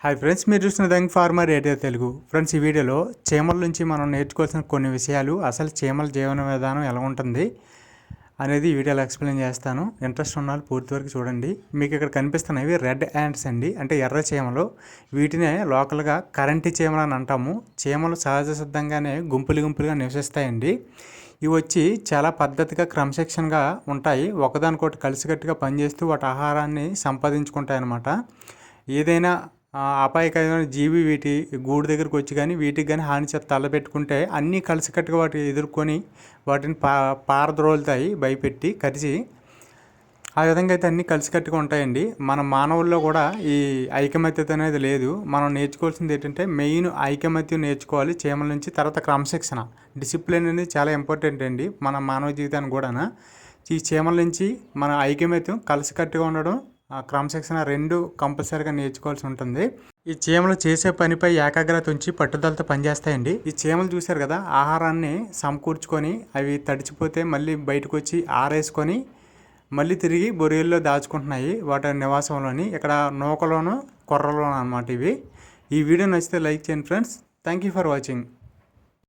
Hi friends, మీరు చూస్తున్న దంగ్ farmer radio Telugu. Friends, ఈ వీడియోలో చీమల నుంచి మనం నేర్చుకోవాల్సిన కొన్ని విషయాలు, అసలు చీమల జీవన విధానం ఎలా ఉంటుంది అనేది ఈ వీడియోలో ఎక్స్ప్లెయిన్ చేస్తాను. ఇంట్రెస్ట్ ఉన్న వాళ్ళు పూర్తి వరకు చూడండి. మీకు ఇక్కడ కనిపిస్తున్నవి రెడ్ యాంట్స్ అండి, అంటే ఎర్ర చీమలు. వీటినే లోకల్గా కరెంటు చీమలు అని అంటాము. చీమలు సహజ సిద్ధంగానే గుంపులుగా నివసిస్తాయండి. ఇవి వచ్చి చాలా పద్ధతిగా క్రమశిక్షణగా ఉంటాయి. ఒకదానికొకటి కలిసికట్టుగా పనిచేస్తూ వాటి ఆహారాన్ని సంపాదించుకుంటాయి అన్నమాట. ఏదైనా అపాయకరమైన జీవి వీటి గూడు దగ్గరికి వచ్చి కానీ వీటికి కానీ హాని చేత తలపెట్టుకుంటే అన్నీ కలిసికట్టుగా వాటిని ఎదుర్కొని వాటిని పారద్రోలుతాయి, భయపెట్టి కరిచి. ఆ విధంగా అయితే అన్నీ కలిసికట్టుగా ఉంటాయండి. మన మానవుల్లో కూడా ఈ ఐకమత్యత అనేది లేదు. మనం నేర్చుకోవాల్సింది ఏంటంటే మెయిన్ ఐకమత్యం నేర్చుకోవాలి చీమల నుంచి. తర్వాత క్రమశిక్షణ, డిసిప్లిన్ అనేది చాలా ఇంపార్టెంట్ అండి మన మానవ జీవితానికి కూడా. ఈ చీమల నుంచి మన ఐకమత్యం, కలిసికట్టుగా ఉండడం, క్రమశిక్షణ రెండు కంపల్సరీగా నేర్చుకోవాల్సి ఉంటుంది. ఈ చీమలు చేసే పనిపై ఏకాగ్రత ఉంచి పట్టుదలతో పనిచేస్తాయండి. ఈ చీమలు చూశారు కదా, ఆహారాన్ని సమకూర్చుకొని అవి తడిచిపోతే మళ్ళీ బయటకు వచ్చి ఆరేసుకొని మళ్ళీ తిరిగి బొరియల్లో దాచుకుంటున్నాయి వాటి నివాసంలోని. ఇక్కడ నూకలోను కొర్రలోను అన్నమాట ఇవి. ఈ వీడియో నచ్చితే లైక్ చేయండి friends. Thank you for watching.